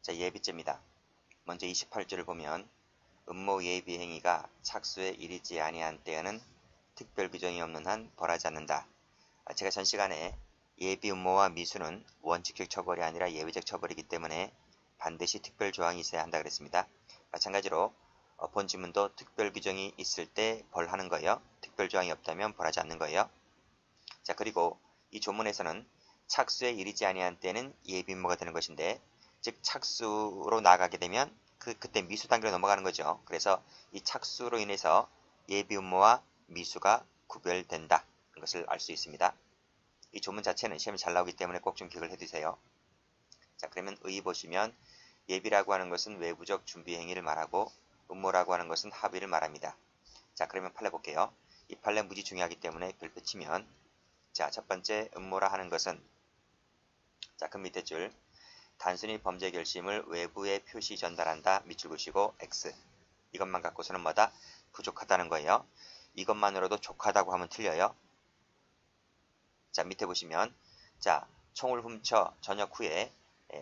자, 예비죄입니다. 먼저 28조를 보면 음모 예비 행위가 착수에 이르지 아니한 때에는 특별 규정이 없는 한 벌하지 않는다. 제가 전 시간에 예비 음모와 미수는 원칙적 처벌이 아니라 예외적 처벌이기 때문에 반드시 특별 조항이 있어야 한다 그랬습니다. 마찬가지로 본 지문도 특별 규정이 있을 때 벌하는 거예요. 특별 조항이 없다면 벌하지 않는 거예요. 자, 그리고 이 조문에서는 착수에 이르지 아니한 때는 예비 음모가 되는 것인데, 즉 착수로 나가게 되면 그때 미수 단계로 넘어가는 거죠. 그래서 이 착수로 인해서 예비 음모와 미수가 구별된다. 그런 것을 알 수 있습니다. 이 조문 자체는 시험에 잘 나오기 때문에 꼭 좀 기억을 해두세요. 자, 그러면 의 보시면 예비라고 하는 것은 외부적 준비 행위를 말하고 음모라고 하는 것은 합의를 말합니다. 자, 그러면 판례 볼게요. 이 판례 무지 중요하기 때문에 별표 치면, 자, 첫 번째 음모라 하는 것은, 자, 그 밑에 줄 단순히 범죄 결심을 외부에 표시 전달한다. 밑줄 그시고 X. 이것만 갖고서는 뭐다? 부족하다는 거예요. 이것만으로도 족하다고 하면 틀려요. 자, 밑에 보시면, 자, 총을 훔쳐 저녁 후에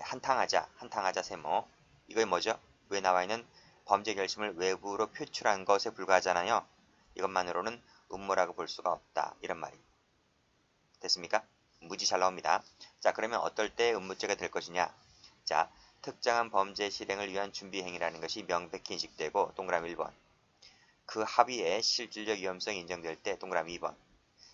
한탕하자 세모. 이거 뭐죠? 위에 나와 있는 범죄 결심을 외부로 표출한 것에 불과하잖아요. 이것만으로는 음모라고 볼 수가 없다. 이런 말이 됐습니까? 무지 잘 나옵니다. 자, 그러면 어떨 때 음모죄가 될 것이냐? 자, 특정한 범죄 실행을 위한 준비 행위라는 것이 명백히 인식되고 동그라미 1번. 그 합의의 실질적 위험성이 인정될 때 동그라미 2번.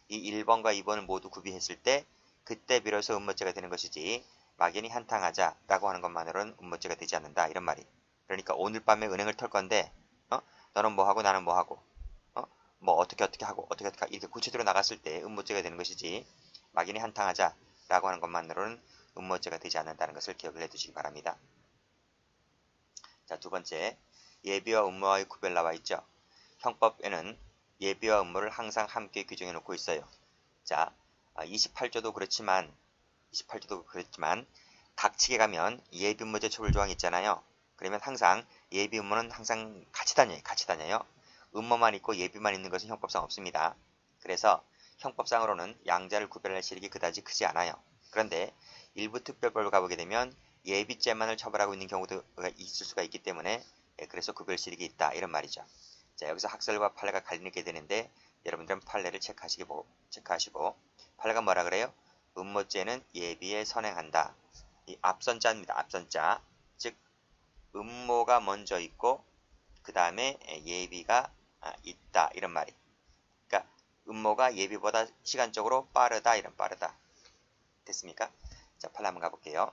이 1번과 2번을 모두 구비했을 때 그때 비로소 음모죄가 되는 것이지, 막연히 한탕하자라고 하는 것만으로는 음모죄가 되지 않는다. 이런 말이. 그러니까 오늘 밤에 은행을 털 건데 너는 뭐 하고 나는 뭐 하고 뭐 어떻게 하고 이렇게 구체적으로 나갔을 때 음모죄가 되는 것이지, 막연히 한탕하자라고 하는 것만으로는 음모죄가 되지 않는다는 것을 기억을 해두시기 바랍니다. 자, 두 번째, 예비와 음모와의 구별 나와 있죠. 형법에는 예비와 음모를 항상 함께 규정해 놓고 있어요. 자, 28조도 그렇지만 닥치게 가면 예비 음모죄 처벌 조항이 있잖아요. 그러면 항상 예비 음모는 항상 같이 다녀요. 음모만 있고 예비만 있는 것은 형법상 없습니다. 그래서 형법상으로는 양자를 구별할 실익이 그다지 크지 않아요. 그런데 일부 특별법을 가보게 되면 예비죄만을 처벌하고 있는 경우도 있을 수가 있기 때문에, 그래서 구별 실익이 있다. 이런 말이죠. 자, 여기서 학설과 판례가 갈리게 되는데 여러분들은 판례를 체크하시고 판례가 뭐라 그래요? 음모죄는 예비에 선행한다. 이 앞선자입니다. 앞선자. 즉 음모가 먼저 있고 그 다음에 예비가 있다. 이런 말이. 그러니까 음모가 예비보다 시간적으로 빠르다. 이런 빠르다. 됐습니까? 자, 판례 한번 가볼게요.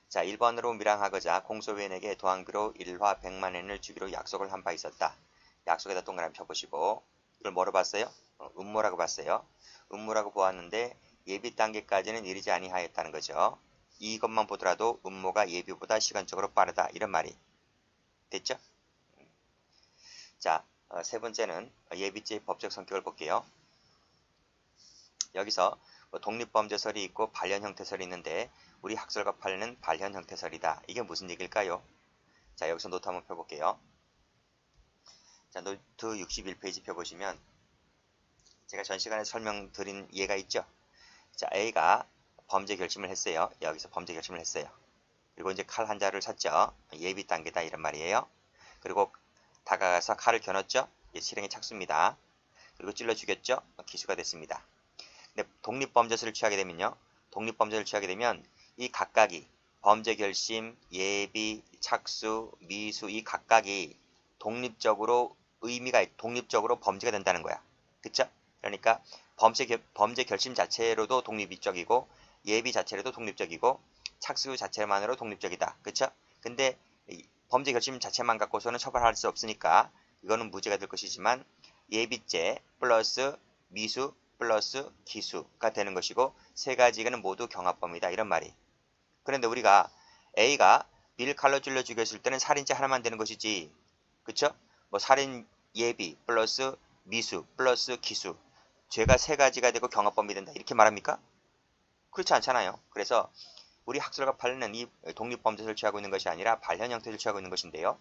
자, 1번으로 밀항하고자 공소위원에게 도항비로 1화 100만엔을 주기로 약속을 한 바 있었다. 약속에다 동그라미 쳐보시고, 이걸 뭐로 봤어요? 음모라고 봤어요. 음모라고 보았는데 예비 단계까지는 이르지 아니하였다는 거죠. 이것만 보더라도 음모가 예비보다 시간적으로 빠르다. 이런 말이 됐죠? 자, 세 번째는 예비죄의 법적 성격을 볼게요. 여기서 독립범죄설이 있고 발현 형태설이 있는데 우리 학설과 판례는 발현 형태설이다. 이게 무슨 얘기일까요? 자, 여기서 노트 한번 펴볼게요. 자, 노트 61페이지 펴보시면 제가 전 시간에 설명드린 예가 있죠. 자, A가 범죄 결심을 했어요. 여기서 범죄 결심을 했어요. 그리고 이제 칼 한 자를 샀죠. 예비 단계다 이런 말이에요. 그리고 다가가서 칼을 겨눴죠. 실행에 착수입니다. 그리고 찔러 죽였죠. 기수가 됐습니다. 근데 독립범죄를 취하게 되면 이 각각이 범죄 결심, 예비, 착수, 미수 이 각각이 독립적으로 범죄가 된다는 거야. 그쵸? 그러니까 범죄 결심 자체로도 독립적이고 예비 자체로도 독립적이고 착수 자체만으로 독립적이다. 그쵸? 근데 범죄 결심 자체만 갖고서는 처벌할 수 없으니까 이거는 무죄가 될 것이지만 예비죄 플러스 미수 플러스 기수가 되는 것이고 세 가지는 모두 경합범이다. 이런 말이. 그런데 우리가 A가 B를 칼로 찔러 죽였을 때는 살인죄 하나만 되는 것이지. 그쵸? 뭐 살인 예비 플러스 미수 플러스 기수 죄가 세 가지가 되고 경합범이 된다. 이렇게 말합니까? 그렇지 않잖아요. 그래서 우리 학설과 판례는 이 독립범죄를 취하고 있는 것이 아니라 발현 형태를 취하고 있는 것인데요.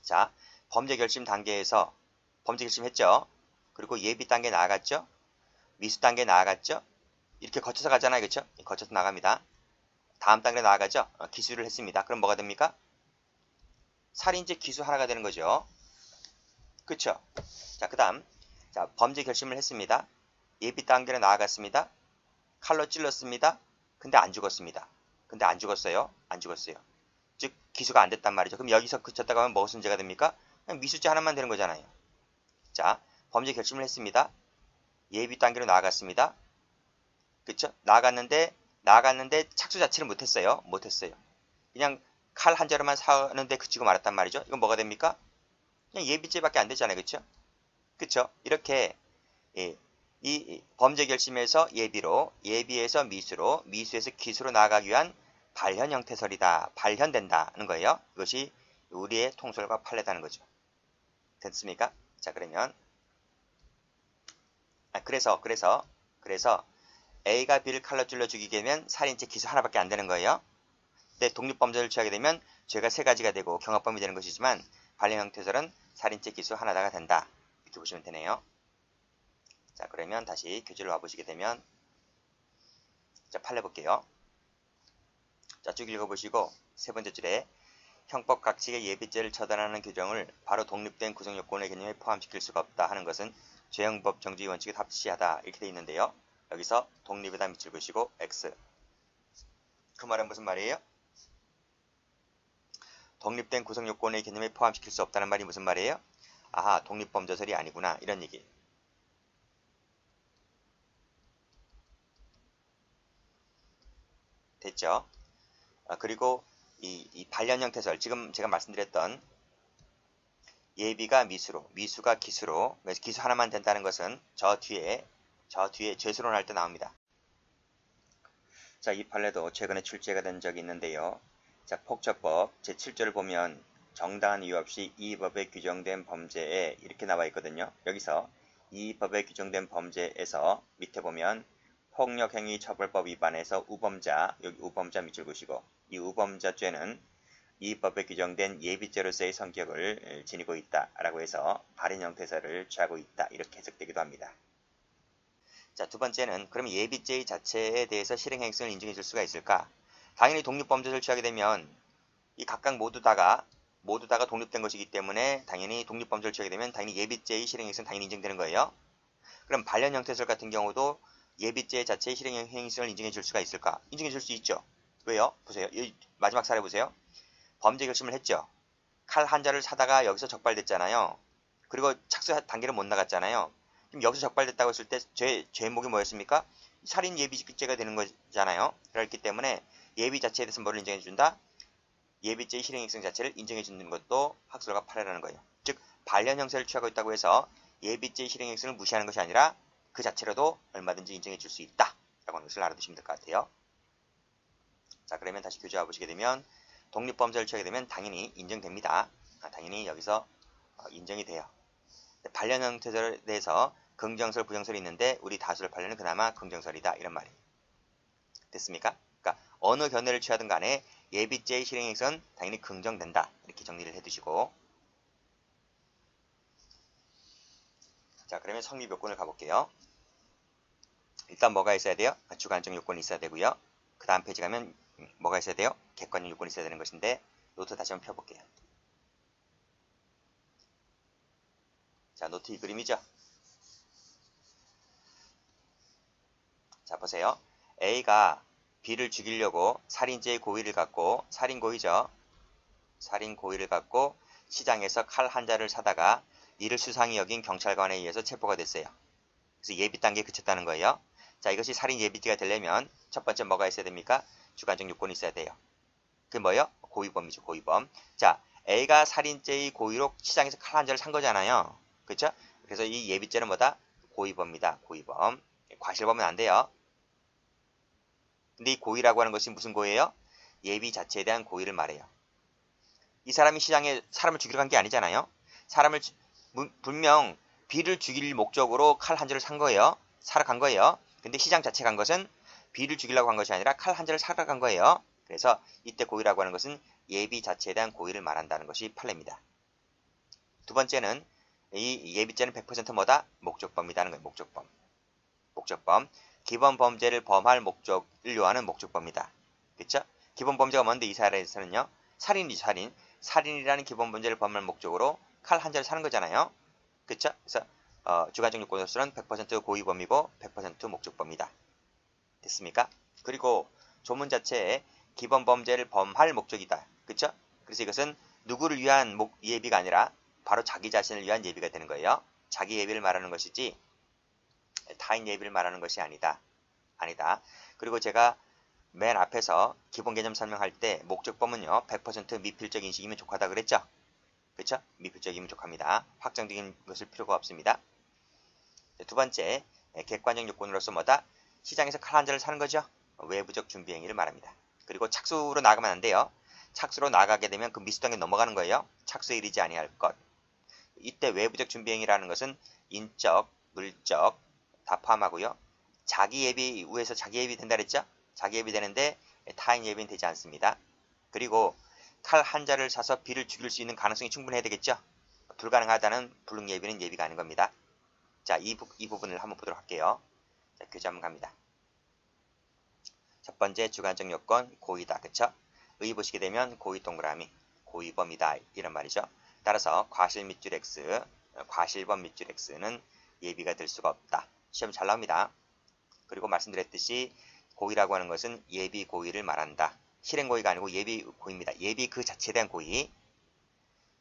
자, 범죄 결심 단계에서 범죄 결심했죠. 그리고 예비 단계 나아갔죠. 미수 단계 나아갔죠. 이렇게 거쳐서 가잖아요. 그렇죠? 거쳐서 나갑니다. 다음 단계로 나아가죠. 기수를 했습니다. 그럼 뭐가 됩니까? 살인죄 기수 하나가 되는 거죠. 그쵸? 자, 그 다음. 자, 범죄 결심을 했습니다. 예비 단계로 나아갔습니다. 칼로 찔렀습니다. 근데 안 죽었습니다. 근데 안 죽었어요. 안 죽었어요. 즉, 기수가 안 됐단 말이죠. 그럼 여기서 그쳤다가 하면 무슨 죄가 됩니까? 그냥 미수죄 하나만 되는 거잖아요. 자, 범죄 결심을 했습니다. 예비 단계로 나아갔습니다. 그쵸? 나아갔는데 착수 자체를 못했어요. 못했어요. 그냥 칼 한 자루만 사는데 그치고 말았단 말이죠. 이건 뭐가 됩니까? 그냥 예비죄밖에 안 되잖아요. 그쵸? 그쵸? 이렇게 예, 이 범죄 결심에서 예비로, 예비에서 미수로, 미수에서 기수로 나아가기 위한 발현 형태설이다. 발현된다는 거예요. 이것이 우리의 통설과 판례다는 거죠. 됐습니까? 자, 그러면 그래서 A가 B를 칼로 찔러 죽이게 되면 살인죄 기수 하나밖에 안 되는 거예요. 근데 독립범죄를 취하게 되면 죄가 세 가지가 되고 경합범이 되는 것이지만 발현 형태설은 살인죄 기수 하나가 된다. 이렇게 보시면 되네요. 자, 그러면 다시 교재로 와보시게 되면 자, 판례 볼게요. 자, 쭉 읽어보시고 세 번째 줄에 형법 각칙의 예비죄를 처단하는 규정을 바로 독립된 구성요건의 개념에 포함시킬 수가 없다 하는 것은 죄형법 정주의 원칙에 합치하다 이렇게 되어 있는데요. 여기서 독립에다 밑줄 그시고 X. 그 말은 무슨 말이에요? 독립된 구성요건의 개념에 포함시킬 수 없다는 말이 무슨 말이에요? 아하, 독립범죄설이 아니구나 이런 얘기. 됐죠? 그리고 이 발현 형태설, 지금 제가 말씀드렸던 예비가 미수로, 미수가 기수로, 기수 하나만 된다는 것은 저 뒤에 죄수론 할 때 나옵니다. 자, 이 판례도 최근에 출제가 된 적이 있는데요. 자, 폭처법 제7조를 보면 정당한 이유 없이 이 법에 규정된 범죄에 이렇게 나와 있거든요. 여기서 이 법에 규정된 범죄에서 밑에 보면 폭력행위 처벌법 위반에서 우범자, 여기 우범자 밑줄 그시고 이 우범자죄는 이 법에 규정된 예비죄로서의 성격을 지니고 있다라고 해서 발현 형태설을 취하고 있다 이렇게 해석되기도 합니다. 자, 두 번째는 그럼 예비죄 자체에 대해서 실행행위성을 인정해 줄 수가 있을까? 당연히 독립범죄를 취하게 되면 이 각각 모두 다가 독립된 것이기 때문에 당연히 독립범죄를 취하게 되면 당연히 예비죄의 실행행위성 당연히 인정되는 거예요. 그럼 발현 형태설 같은 경우도 예비죄 자체의 실행행위성을 인정해 줄 수가 있을까? 인정해 줄 수 있죠. 왜요? 보세요. 이 마지막 사례 보세요. 범죄 결심을 했죠. 칼 한 자를 사다가 여기서 적발됐잖아요. 그리고 착수 단계를 못 나갔잖아요. 그럼 여기서 적발됐다고 했을 때 죄목이 뭐였습니까? 살인 예비죄가 되는 거잖아요. 그렇기 때문에 예비 자체에 대해서 뭐를 인정해 준다? 예비죄의 실행행위성 자체를 인정해 주는 것도 학설과 판례라는 거예요. 즉 발현 형태를 취하고 있다고 해서 예비죄의 실행행위성을 무시하는 것이 아니라 그 자체로도 얼마든지 인정해 줄 수 있다 라고 하는 것을 알아두시면 될 것 같아요. 자, 그러면 다시 교재 와보시게 되면 독립범죄를 취하게 되면 당연히 인정됩니다. 당연히 여기서 인정이 돼요. 발현 형태설에 대해서 긍정설, 부정설이 있는데 우리 다수를 판례는 그나마 긍정설이다 이런 말이에요. 됐습니까? 그러니까 어느 견해를 취하든 간에 예비죄의 실행행위성은 당연히 긍정된다 이렇게 정리를 해두시고 자, 그러면 성립 요건을 가볼게요. 일단 뭐가 있어야 돼요? 주관적 요건이 있어야 되고요. 그 다음 페이지 가면 뭐가 있어야 돼요? 객관적 요건이 있어야 되는 것인데 노트 다시 한번 펴볼게요. 자, 노트 이 그림이죠? 자, 보세요. A가 B를 죽이려고 살인죄의 고의를 갖고 살인고의죠. 살인고의를 갖고 시장에서 칼 한 자를 사다가 이를 수상히 여긴 경찰관에 의해서 체포가 됐어요. 그래서 예비 단계에 그쳤다는 거예요. 자, 이것이 살인 예비죄가 되려면 첫 번째 뭐가 있어야 됩니까? 주관적 요건이 있어야 돼요. 그게 뭐예요? 고의범이죠. 고의범. 자, A가 살인죄의 고의로 시장에서 칼 한 자를 산 거잖아요. 그렇죠? 그래서 이 예비죄는 뭐다? 고의범입니다. 고의범. 과실범은 안 돼요. 근데 이 고의라고 하는 것이 무슨 고의예요? 예비 자체에 대한 고의를 말해요. 이 사람이 시장에 사람을 죽이러 간 게 아니잖아요. 분명 B를 죽일 목적으로 칼 한 자를 산 거예요. 사러 간 거예요. 근데 시장 자체 간 것은 B를 죽이려고 한 것이 아니라 칼 한 자를 사러 간 거예요. 그래서 이때 고의라고 하는 것은 예비 자체에 대한 고의를 말한다는 것이 판례입니다. 두 번째는 이 예비죄는 100% 뭐다? 목적범이라는 거예요. 목적범. 기본 범죄를 범할 목적을 요하는 목적범이다. 그쵸? 기본 범죄가 뭔데 이 사례에서는요. 살인이죠, 살인. 살인이라는 기본 범죄를 범할 목적으로 칼 한 자를 사는 거잖아요. 그쵸? 그래서 주관적 요건으로서는 100% 고의범이고 100% 목적범이다. 됐습니까? 그리고 조문 자체에 기본 범죄를 범할 목적이다. 그쵸? 그래서 이것은 누구를 위한 예비가 아니라 바로 자기 자신을 위한 예비가 되는 거예요. 자기 예비를 말하는 것이지 타인 예비를 말하는 것이 아니다. 그리고 제가 맨 앞에서 기본 개념 설명할 때 목적범은요 100% 미필적 인식이면 족하다 그랬죠? 그렇죠? 미필적이면 족합니다. 확정적인 것일 필요가 없습니다. 두 번째, 객관적 요건으로서 뭐다? 시장에서 칼 한 자를 사는 거죠. 외부적 준비 행위를 말합니다. 그리고 착수로 나가면 안 돼요. 착수로 나가게 되면 그 미수단계 넘어가는 거예요. 착수에 이르지 아니할 것. 이때 외부적 준비 행위라는 것은 인적, 물적 다 포함하고요. 자기 예비 위에서 자기 예비 된다 그랬죠? 자기 예비 되는데 타인 예비는 되지 않습니다. 그리고 칼 한 자를 사서 비를 죽일 수 있는 가능성이 충분해야 되겠죠? 불가능하다는 불능 예비는 예비가 아닌 겁니다. 자, 이 부분을 한번 보도록 할게요. 자, 교재 한번 갑니다. 첫 번째 주관적 요건 고의다. 그쵸? 의 보시게 되면 고의 동그라미, 고의범이다 이런 말이죠. 따라서 과실 밑줄 X, 과실범 밑줄 X는 예비가 될 수가 없다. 시험 잘 나옵니다. 그리고 말씀드렸듯이 고의라고 하는 것은 예비 고의를 말한다. 실행 고의가 아니고 예비 고의입니다. 예비 그 자체에 대한 고의,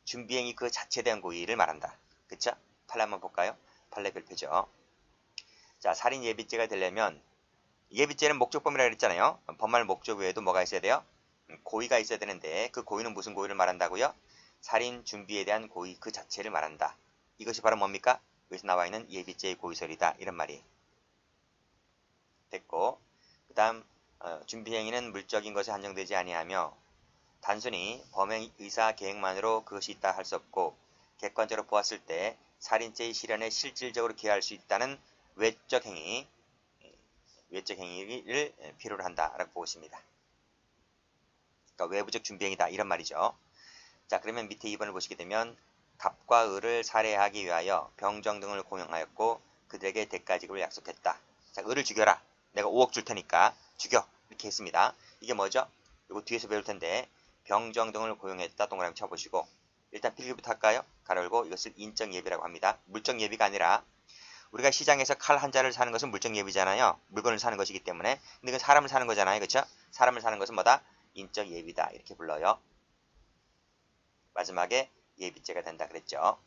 준비행위 그 자체에 대한 고의를 말한다. 그쵸? 판례 한번 볼까요? 판례 별표죠. 자, 살인 예비죄가 되려면 예비죄는 목적범이라고 그랬잖아요. 범할 목적 외에도 뭐가 있어야 돼요? 고의가 있어야 되는데 그 고의는 무슨 고의를 말한다고요? 살인 준비에 대한 고의 그 자체를 말한다. 이것이 바로 뭡니까? 여기서 나와 있는 예비죄의 고의설이다. 이런 말이 됐고, 그 다음 준비행위는 물적인 것에 한정되지 아니하며 단순히 범행 의사 계획만으로 그것이 있다 할 수 없고 객관적으로 보았을 때 살인죄의 실현에 실질적으로 기여할 수 있다는 외적 행위를 필요로 한다라고 보고 있습니다. 그러니까 외부적 준비행위다 이런 말이죠. 자, 그러면 밑에 2번을 보시게 되면 갑과 을을 살해하기 위하여 병정 등을 공용하였고 그들에게 대가지급을 약속했다. 자, 을을 죽여라. 내가 5억 줄 테니까 죽여. 이렇게 했습니다. 이게 뭐죠? 이거 뒤에서 배울 텐데 병정 등을 고용했다. 동그라미 쳐보시고 일단 필기부터 할까요? 가로 열고 이것을 인적 예비라고 합니다. 물적 예비가 아니라 우리가 시장에서 칼 한 자를 사는 것은 물적 예비잖아요. 물건을 사는 것이기 때문에. 근데 이건 사람을 사는 거잖아요. 그렇죠? 사람을 사는 것은 뭐다? 인적 예비다. 이렇게 불러요. 마지막에 예비죄가 된다 그랬죠.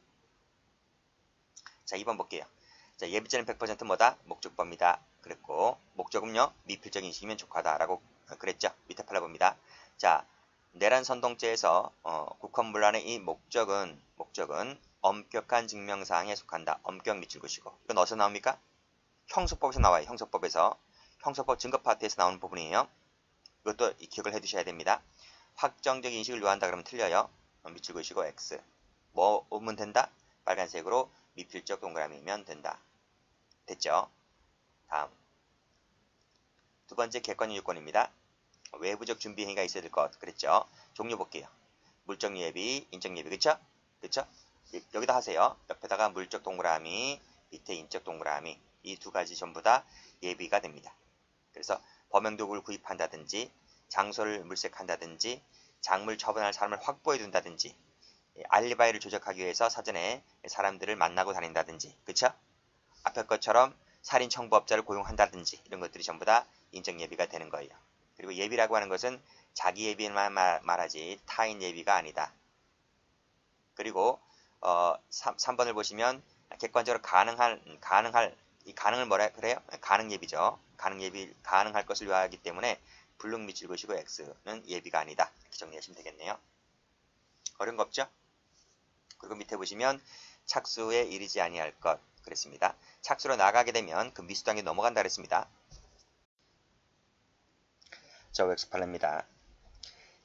자, 2번 볼게요. 자, 예비죄는 100% 뭐다? 목적범이다. 그랬고 목적은요. 미필적 인식이면 족하다라고 그랬죠. 밑에 팔라 봅니다. 자, 내란 선동죄에서 국헌문란의 이 목적은 엄격한 증명사항에 속한다. 엄격 밑줄 그시고 이건 어디서 나옵니까? 형소법에서 나와요. 형소법에서. 형소법 증거 파트에서 나오는 부분이에요. 이것도 기억을 해두셔야 됩니다. 확정적 인식을 요한다 그러면 틀려요. 밑줄 그시고 X. 뭐 오면 된다? 빨간색으로 미필적 동그라미면 된다. 됐죠? 다음. 두 번째 객관적 요건입니다. 외부적 준비 행위가 있어야 될 것 그랬죠? 종류 볼게요. 물적 예비, 인적 예비. 그쵸? 그쵸? 여기다 하세요. 옆에다가 물적 동그라미, 밑에 인적 동그라미. 이 두 가지 전부 다 예비가 됩니다. 그래서 범행도구를 구입한다든지 장소를 물색한다든지 작물 처분할 사람을 확보해 둔다든지 알리바이를 조작하기 위해서 사전에 사람들을 만나고 다닌다든지 그쵸? 앞에 것처럼 살인 청부업자를 고용한다든지 이런 것들이 전부 다 인적 예비가 되는 거예요. 그리고 예비라고 하는 것은 자기 예비만 말하지 타인 예비가 아니다. 그리고 3번을 보시면 객관적으로 이 가능을 뭐라 그래요? 가능 예비죠. 가능할 것을 요하기 때문에 불능 밑줄 그시고 X는 예비가 아니다. 이렇게 정리하시면 되겠네요. 어려운 거 없죠? 그리고 밑에 보시면 착수에 이르지 아니할 것 그랬습니다. 착수로 나가게 되면 그 미수단계 넘어간다 그랬습니다. 자, OX 판례입니다.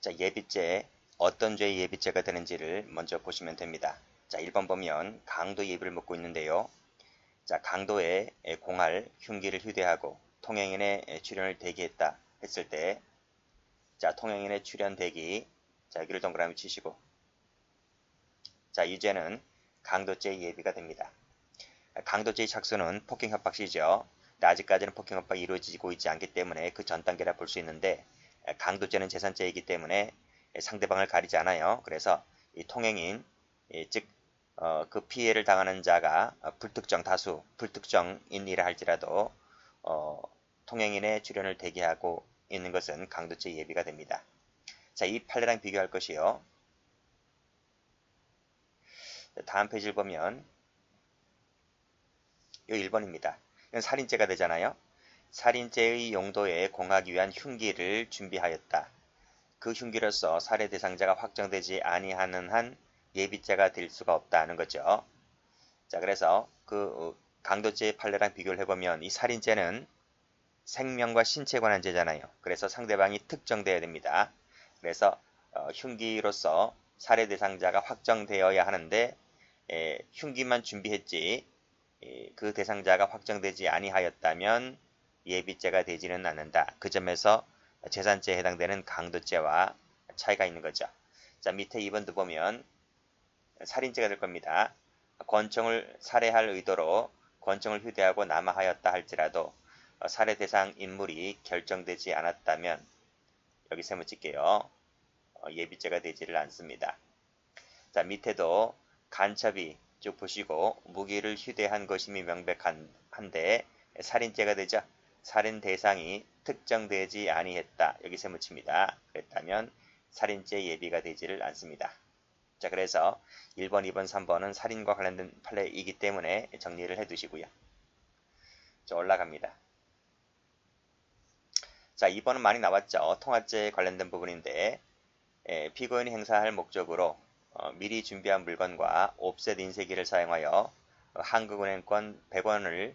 자, 예비죄 어떤 죄의 예비죄가 되는지를 먼저 보시면 됩니다. 자, 1번 보면 강도 예비를 묻고 있는데요. 자, 강도에 공할 흉기를 휴대하고 통행인의 출현을 대기했다 했을 때, 자, 통행인의 출현 대기, 자, 여기를 동그라미 치시고, 자, 이 죄는 강도죄의 예비가 됩니다. 강도죄의 착수는 폭행 협박 시죠. 근데 아직까지는 폭행 협박이 이루어지고 있지 않기 때문에 그 전 단계라 볼 수 있는데, 강도죄는 재산죄이기 때문에 상대방을 가리지 않아요. 그래서 이 통행인, 즉 그 피해를 당하는 자가 불특정 다수, 불특정인이라 할지라도 통행인의 출현을 대기하고 있는 것은 강도죄 예비가 됩니다. 자, 이 판례랑 비교할 것이요. 다음 페이지를 보면 이 1번입니다. 이건 살인죄가 되잖아요. 살인죄의 용도에 공하기 위한 흉기를 준비하였다. 그 흉기로서 살해 대상자가 확정되지 아니하는 한 예비죄가 될 수가 없다는 거죠. 자, 그래서 그 강도죄의 판례랑 비교를 해보면 이 살인죄는 생명과 신체에 관한 죄잖아요. 그래서 상대방이 특정되어야 됩니다. 그래서 흉기로서 살해 대상자가 확정되어야 하는데 흉기만 준비했지 그 대상자가 확정되지 아니하였다면 예비죄가 되지는 않는다. 그 점에서 재산죄에 해당되는 강도죄와 차이가 있는 거죠. 자, 밑에 2번도 보면 살인죄가 될 겁니다. 권총을 살해할 의도로 권총을 휴대하고 남하하였다 할지라도 살해 대상 인물이 결정되지 않았다면 여기 세모 칠게요. 예비죄가 되지를 않습니다. 자, 밑에도 간첩이 쭉 보시고 무기를 휴대한 것임이 명백한데 살인죄가 되죠. 살인 대상이 특정되지 아니했다. 여기 세모 칩니다. 그랬다면 살인죄 예비가 되지를 않습니다. 자, 그래서 1번, 2번, 3번은 살인과 관련된 판례이기 때문에 정리를 해두시고요. 자, 올라갑니다. 자, 2번은 많이 나왔죠. 통화죄에 관련된 부분인데 피고인이 행사할 목적으로 미리 준비한 물건과 옵셋 인쇄기를 사용하여 한국은행권 100원을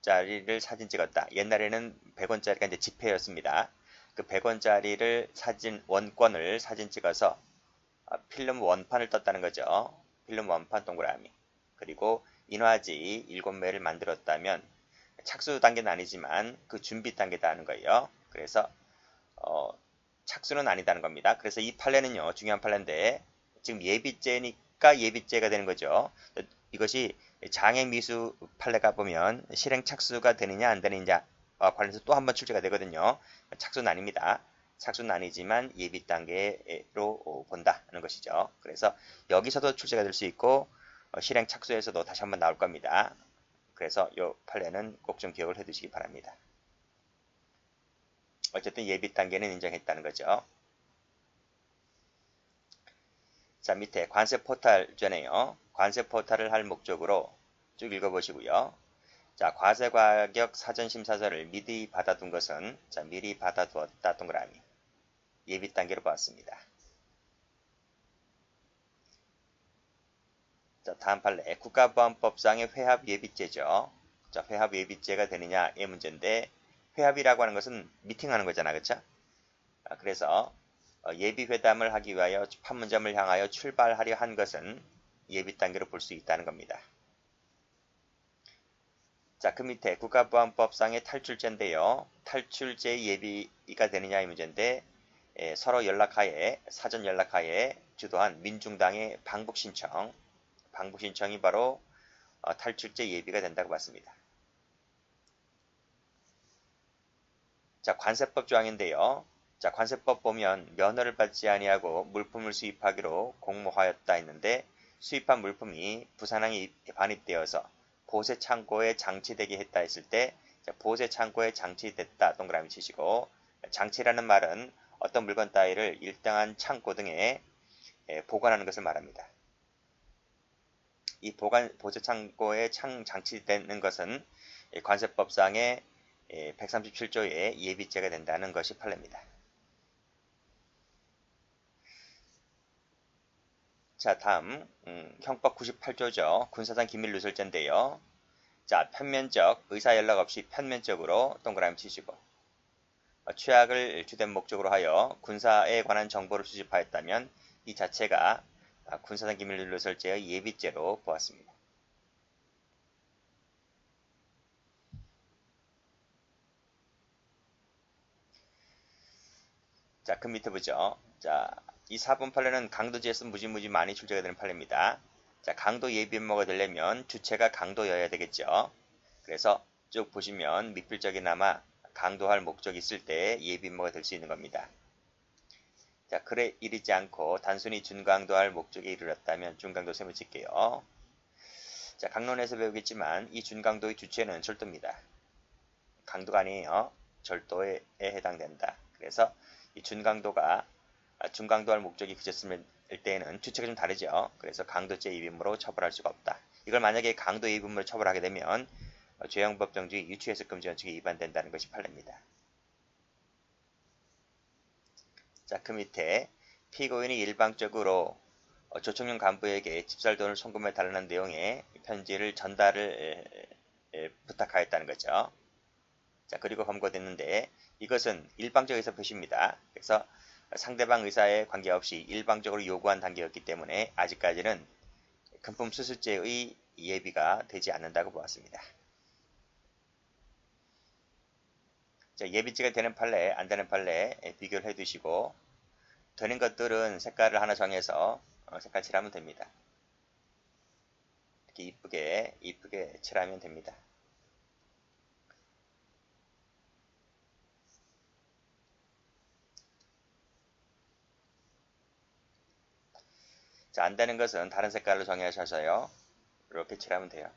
짜리를 사진 찍었다. 옛날에는 100원짜리가 이제 지폐였습니다. 그 100원짜리를 원권을 사진 찍어서 필름 원판을 떴다는 거죠. 필름 원판 동그라미. 그리고 인화지 7매를 만들었다면 착수 단계는 아니지만 그 준비 단계다 하는 거예요. 그래서 착수는 아니다는 겁니다. 그래서 이 판례는요, 중요한 판례인데 지금 예비죄니까 예비죄가 되는 거죠. 이것이 장애미수 판례가 보면 실행 착수가 되느냐 안 되느냐 관련해서 또 한 번 출제가 되거든요. 착수는 아닙니다. 착수는 아니지만 예비 단계로 본다는 것이죠. 그래서 여기서도 출제가 될 수 있고 실행 착수에서도 다시 한번 나올 겁니다. 그래서 이 판례는 꼭 좀 기억을 해두시기 바랍니다. 어쨌든 예비 단계는 인정했다는 거죠. 자, 밑에 관세 포탈죄네요. 관세 포탈을 할 목적으로 쭉 읽어보시고요. 자, 과세가격 사전심사서를 미리 받아둔 것은 자, 미리 받아두었다 동그라미. 예비 단계로 봤습니다. 자, 다음 판례. 국가보안법상의 회합 예비죄죠. 자, 회합 예비죄가 되느냐의 문제인데 회합이라고 하는 것은 미팅하는 거잖아, 그렇죠? 그래서 예비 회담을 하기 위하여 판문점을 향하여 출발하려 한 것은 예비 단계로 볼 수 있다는 겁니다. 자, 그 밑에 국가보안법상의 탈출죄인데요. 탈출죄 예비가 되느냐의 문제인데 서로 연락하에 사전 연락하에 주도한 민중당의 방북신청이 바로 탈출죄 예비가 된다고 봤습니다. 자, 관세법 조항인데요. 자, 관세법 보면 면허를 받지 아니하고 물품을 수입하기로 공모하였다 했는데 수입한 물품이 부산항에 반입되어서 보세 창고에 장치되게 했다 했을 때 자, 보세 창고에 장치됐다 동그라미 치시고 장치라는 말은 어떤 물건 따위를 일정한 창고 등에 보관하는 것을 말합니다. 이 보세 창고에 장치되는 것은 관세법상의 137조의 예비죄가 된다는 것이 판례입니다. 자, 다음 형법 98조죠. 군사상 기밀누설죄인데요. 자, 편면적 의사연락 없이 편면적으로 동그라미 치시고 취약을 주된 목적으로 하여 군사에 관한 정보를 수집하였다면 이 자체가 군사상 기밀누설죄의 예비죄로 보았습니다. 자, 그 밑에 보죠. 자, 이 4번 판례는 강도죄에서 무지무지 많이 출제가 되는 판례입니다. 자, 강도 예비 음모가 되려면 주체가 강도여야 되겠죠. 그래서 쭉 보시면 미필적이나마 강도할 목적이 있을 때 예비음모가 될 수 있는 겁니다. 자, 그래 이르지 않고 단순히 준강도할 목적에 이르렀다면 준강도 셈을 칠게요. 자, 강론에서 배우겠지만 이 준강도의 주체는 절도입니다. 강도가 아니에요. 절도에 해당된다. 그래서 이 준강도가 준강도할 목적이 그쳤을 때에는 주체가 좀 다르죠. 그래서 강도죄 예비음모로 처벌할 수가 없다. 이걸 만약에 강도 예비음모로 처벌하게 되면 죄형법정주의 유추해석 금지 원칙에 위반된다는 것이 판례입니다. 자, 그 밑에 피고인이 일방적으로 조청용 간부에게 집살돈을 송금해 달라는 내용의 편지를 전달을 부탁하였다는 거죠. 자, 그리고 검거됐는데 이것은 일방적 의사 표시입니다. 그래서 상대방 의사에 관계없이 일방적으로 요구한 단계였기 때문에 아직까지는 금품 수수죄의 예비가 되지 않는다고 보았습니다. 자, 예비죄가 되는 판례, 안 되는 판례 비교를 해두시고 되는 것들은 색깔을 하나 정해서 색깔 칠하면 됩니다. 이렇게 이쁘게 칠하면 됩니다. 자, 안 되는 것은 다른 색깔로 정하셔서요. 이렇게 칠하면 돼요.